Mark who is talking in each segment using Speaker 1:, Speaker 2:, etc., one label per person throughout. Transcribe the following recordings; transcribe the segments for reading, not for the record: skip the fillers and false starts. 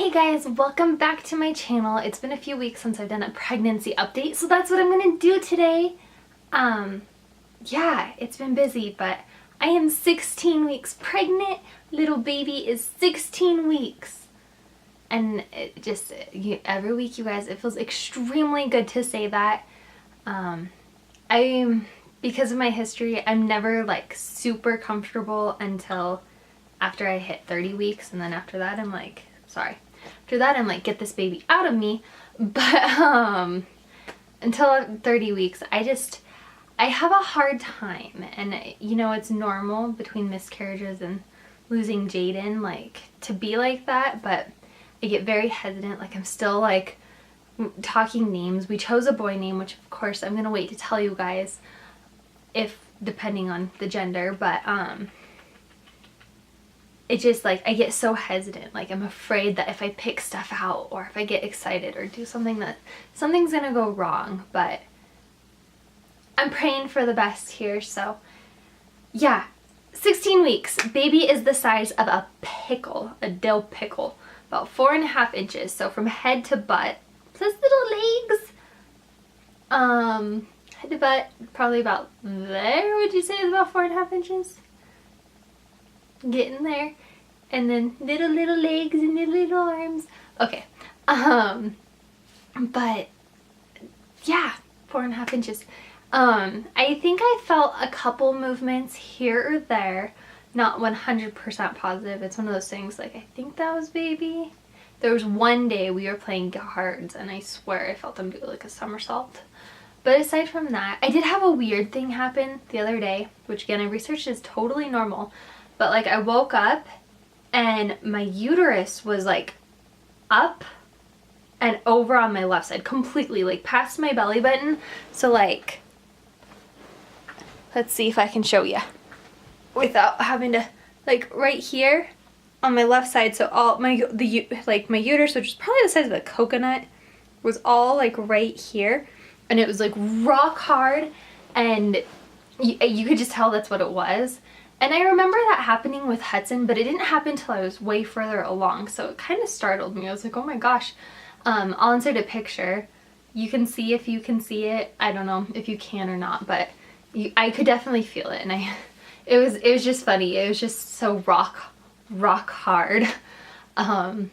Speaker 1: Hey guys, welcome back to my channel. It's been a few weeks since I've done a pregnancy update, so that's what I'm gonna do today. Yeah, it's been busy, but I am 16 weeks pregnant. Little baby is 16 weeks. And it just, every week, you guys, it feels extremely good to say that. Because of my history, I'm never like super comfortable until after I hit 30 weeks, and then after that I'm like, after that I'm like, get this baby out of me. But until 30 weeks, I have a hard time, and you know, it's normal between miscarriages and losing Jaden, like, to be like that, but I get very hesitant. Like, I'm still like talking names. We chose a boy name, which of course I'm gonna wait to tell you guys, if depending on the gender, but it just, like, I get so hesitant. Like, I'm afraid that if I pick stuff out or if I get excited or do something, that something's gonna go wrong. But I'm praying for the best here. So yeah, 16 weeks. Baby is the size of a pickle, a dill pickle, about 4.5 inches. So from head to butt, plus little legs, head to butt, probably about there. Would you say it's about 4.5 inches? Getting there. And then little legs and little arms. Okay. But yeah, 4.5 inches. I think I felt a couple movements here or there. Not 100% positive. It's one of those things, like, I think that was baby. There was one day we were playing cards and I swear I felt them do like a somersault. But aside from that, I did have a weird thing happen the other day, which again I researched is totally normal. But like, I woke up and my uterus was like up and over on my left side, completely, like past my belly button. So like, let's see if I can show you without having to, like, right here on my left side. So all my uterus, which is probably the size of a coconut, was all like right here, and it was like rock hard, and you could just tell that's what it was. And I remember that happening with Hudson, but it didn't happen until I was way further along, so it kind of startled me. I was like, oh my gosh. I'll insert a picture. You can see if you can see it. I don't know if you can or not, but I could definitely feel it, and it was just funny. It was just so rock hard. But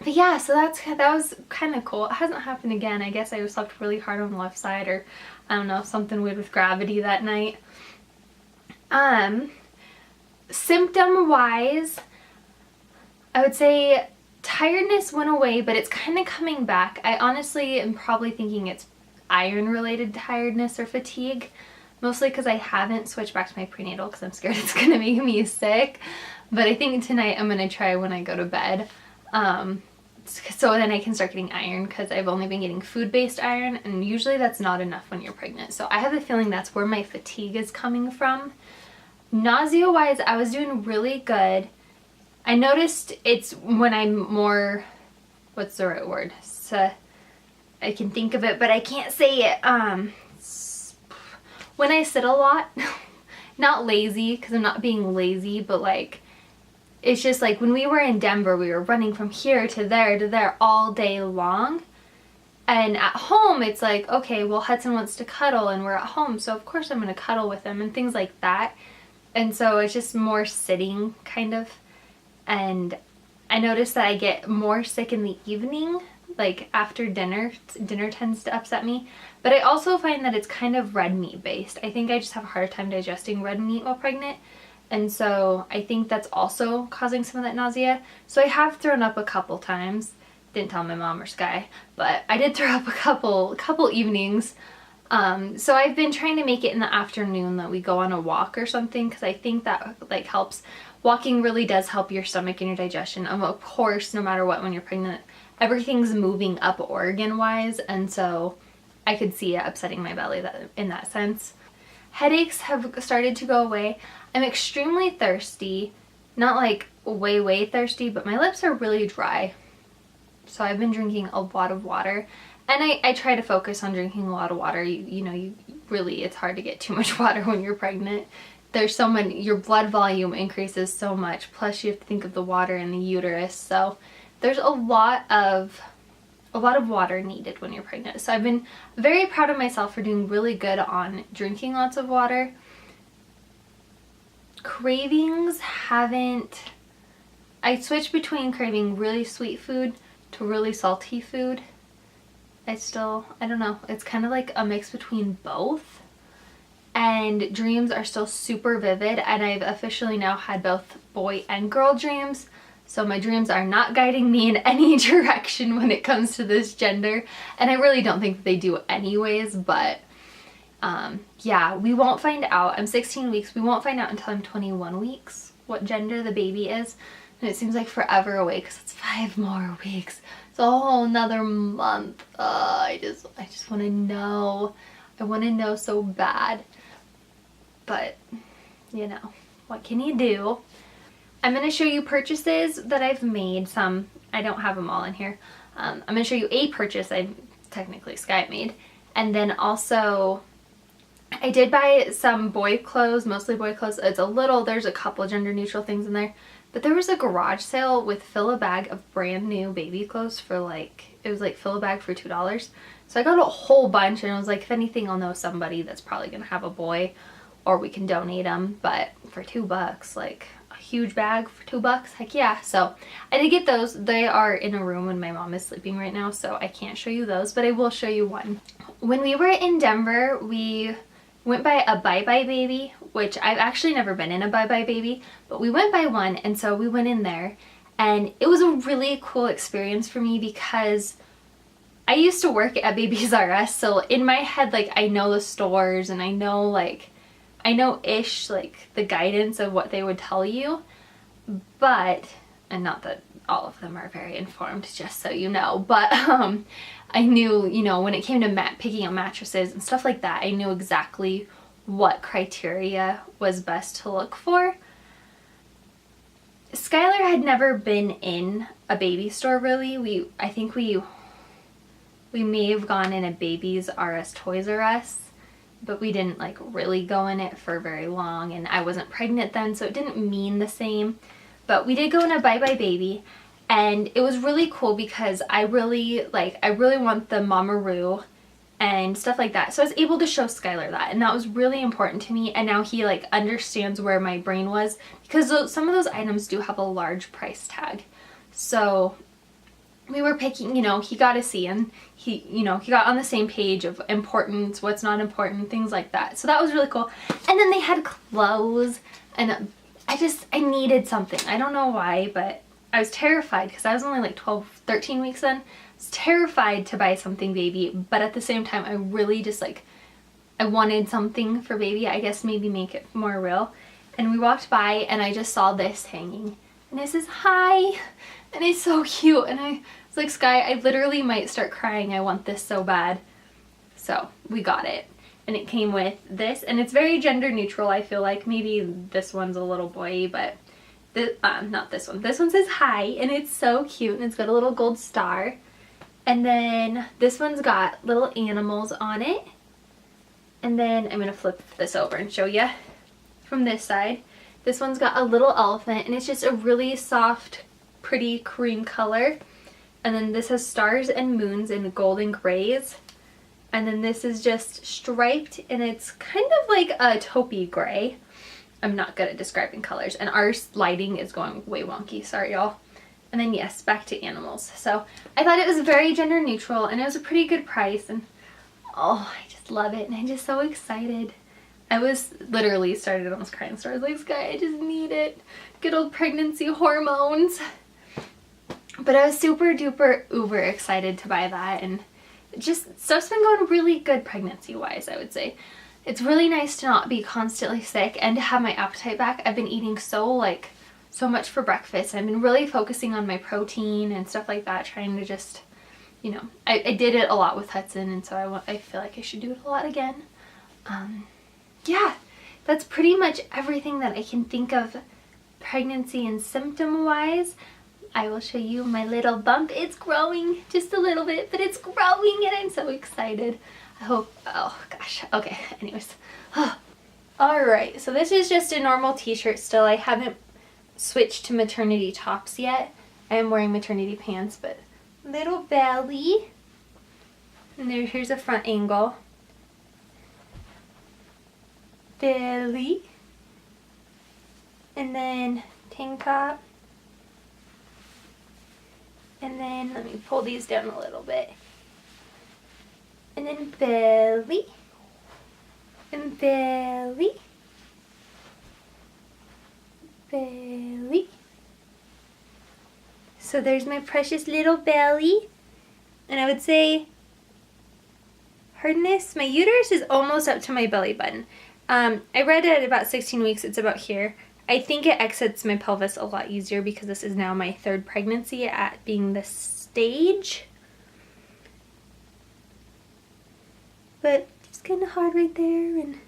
Speaker 1: yeah, so that was kind of cool. It hasn't happened again. I guess I slept really hard on the left side, or I don't know, something weird with gravity that night. Symptom wise, I would say tiredness went away, but it's kind of coming back. I honestly am probably thinking it's iron related tiredness or fatigue, mostly because I haven't switched back to my prenatal because I'm scared it's gonna make me sick. But I think tonight I'm gonna try when I go to bed, so then I can start getting iron, because I've only been getting food-based iron, and usually that's not enough when you're pregnant. So I have a feeling that's where my fatigue is coming from. Nausea wise, I was doing really good. I noticed it's when I'm more, what's the right word? So I can think of it, but I can't say it. When I sit a lot, not lazy, because I'm not being lazy, but like, it's just like when we were in Denver, we were running from here to there all day long. And at home, it's like, okay, well, Hudson wants to cuddle and we're at home, so of course I'm going to cuddle with him and things like that. And so it's just more sitting, kind of. And I noticed that I get more sick in the evening, like after dinner. Dinner tends to upset me. But I also find that it's kind of red meat based. I think I just have a hard time digesting red meat while pregnant. And so I think that's also causing some of that nausea. So I have thrown up a couple times. Didn't tell my mom or Sky, but I did throw up a couple evenings. So I've been trying to make it in the afternoon, that we go on a walk or something, because I think that like helps. Walking really does help your stomach and your digestion. Of course, no matter what, when you're pregnant, everything's moving up organ wise, and so I could see it upsetting my belly in that sense. Headaches have started to go away. I'm extremely thirsty, not like way thirsty, but my lips are really dry. So I've been drinking a lot of water. And I try to focus on drinking a lot of water. You know, really, it's hard to get too much water when you're pregnant. There's so many, your blood volume increases so much. Plus you have to think of the water in the uterus. So there's a lot of water needed when you're pregnant. So I've been very proud of myself for doing really good on drinking lots of water. Cravings haven't, I switched between craving really sweet food to really salty food. I don't know, it's kind of like a mix between both. And dreams are still super vivid, and I've officially now had both boy and girl dreams. So my dreams are not guiding me in any direction when it comes to this gender. And I really don't think that they do anyways, but yeah, we won't find out. I'm 16 weeks. We won't find out until I'm 21 weeks what gender the baby is. And it seems like forever away because it's 5 more weeks. It's a whole nother month. I just want to know. I want to know so bad. But, you know, what can you do? I'm going to show you purchases that I've made. Some, I don't have them all in here. I'm going to show you a purchase I technically Sky made. And then also, I did buy some boy clothes, mostly boy clothes. There's a couple gender neutral things in there. But there was a garage sale with fill a bag of brand new baby clothes for it was like fill a bag for $2. So I got a whole bunch, and I was like, if anything, I'll know somebody that's probably going to have a boy, or we can donate them. But for $2, like a huge bag for $2, heck yeah. So I did get those. They are in a room when my mom is sleeping right now, so I can't show you those, but I will show you one. When we were in Denver, we went by a Bye Bye Baby, which I've actually never been in a Bye Bye Baby, but we went by one, and so we went in there, and it was a really cool experience for me because I used to work at Babies R Us, so in my head, like, I know the stores, and I know-ish, like, the guidance of what they would tell you, but, and not that all of them are very informed, just so you know, but, I knew, you know, when it came to picking up mattresses and stuff like that, I knew exactly what criteria was best to look for. Skylar had never been in a baby store, really. I think we may have gone in a Babies R Us Toys R Us, but we didn't like really go in it for very long, and I wasn't pregnant then, so it didn't mean the same. But we did go in a Bye Bye Baby, and it was really cool because I really want the Mamaroo and stuff like that. So I was able to show Skylar that, and that was really important to me. And now he like understands where my brain was, because some of those items do have a large price tag. So we were picking, you know, he got to see, and he got on the same page of importance, what's not important, things like that. So that was really cool. And then they had clothes, and I needed something. I don't know why, but I was terrified because I was only like 13 weeks then. I was terrified to buy something baby, but at the same time, I really just like, I wanted something for baby, I guess maybe make it more real. And we walked by, and I just saw this hanging, and it says, "Hi," and it's so cute. And I was like, Sky, I literally might start crying. I want this so bad. So we got it. And it came with this, and it's very gender neutral, I feel like. Maybe this one's a little boy, but not this one. This one says "Hi," and it's so cute, and it's got a little gold star. And then this one's got little animals on it. And then I'm gonna flip this over and show you from this side. This one's got a little elephant, and it's just a really soft, pretty cream color. And then this has stars and moons and golden grays. And then this is just striped, and it's kind of like a taupey gray. I'm not good at describing colors, and our lighting is going way wonky, sorry y'all. And then yes, back to animals. So I thought it was very gender neutral, and it was a pretty good price, and oh, I just love it, and I'm just so excited. I was literally started almost crying, so I was like, Sky, I just need it. Good old pregnancy hormones. But I was super duper uber excited to buy that, and just stuff's been going really good pregnancy wise, I would say. It's really nice to not be constantly sick and to have my appetite back. I've been eating so much for breakfast. I've been really focusing on my protein and stuff like that, trying to just, you know, I did it a lot with Hudson, and so I feel like I should do it a lot again. Yeah, that's pretty much everything that I can think of pregnancy and symptom wise. I will show you my little bump. It's growing just a little bit, but it's growing, and I'm so excited. I hope, oh gosh, okay, anyways. Alright, so this is just a normal t-shirt still. I haven't switched to maternity tops yet. I am wearing maternity pants, but little belly. And here's a front angle. Belly. And then tank top. And then let me pull these down a little bit. And then belly. And belly. Belly. So there's my precious little belly. And I would say hardness, my uterus is almost up to my belly button. I read at about 16 weeks, it's about here. I think it exits my pelvis a lot easier because this is now my 3rd pregnancy at being this stage. But it's kind of hard right there, and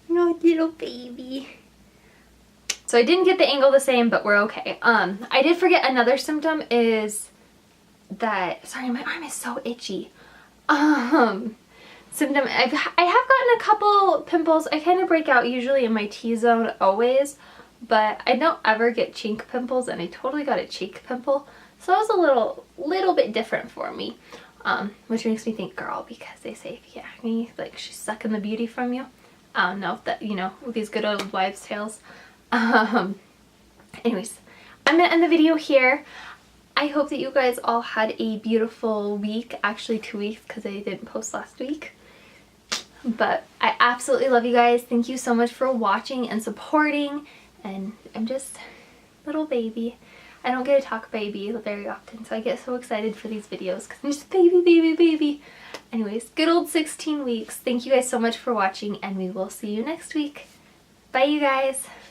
Speaker 1: you know, little baby. So I didn't get the angle the same, but we're okay. I did forget another symptom is that, sorry, my arm is so itchy. Symptom, I have gotten a couple pimples. I kind of break out usually in my T-zone always, but I don't ever get chink pimples, and I totally got a cheek pimple. So that was a little bit different for me, which makes me think, girl, because they say if you get acne, like she's sucking the beauty from you. I don't know if that, you know, with these good old wives' tales. Anyways, I'm gonna end the video here. I hope that you guys all had a beautiful week, actually 2 weeks because I didn't post last week. But I absolutely love you guys. Thank you so much for watching and supporting. And I'm just little baby. I don't get to talk baby very often, so I get so excited for these videos because I'm just baby, baby, baby. Anyways, good old 16 weeks. Thank you guys so much for watching, and we will see you next week. Bye, you guys.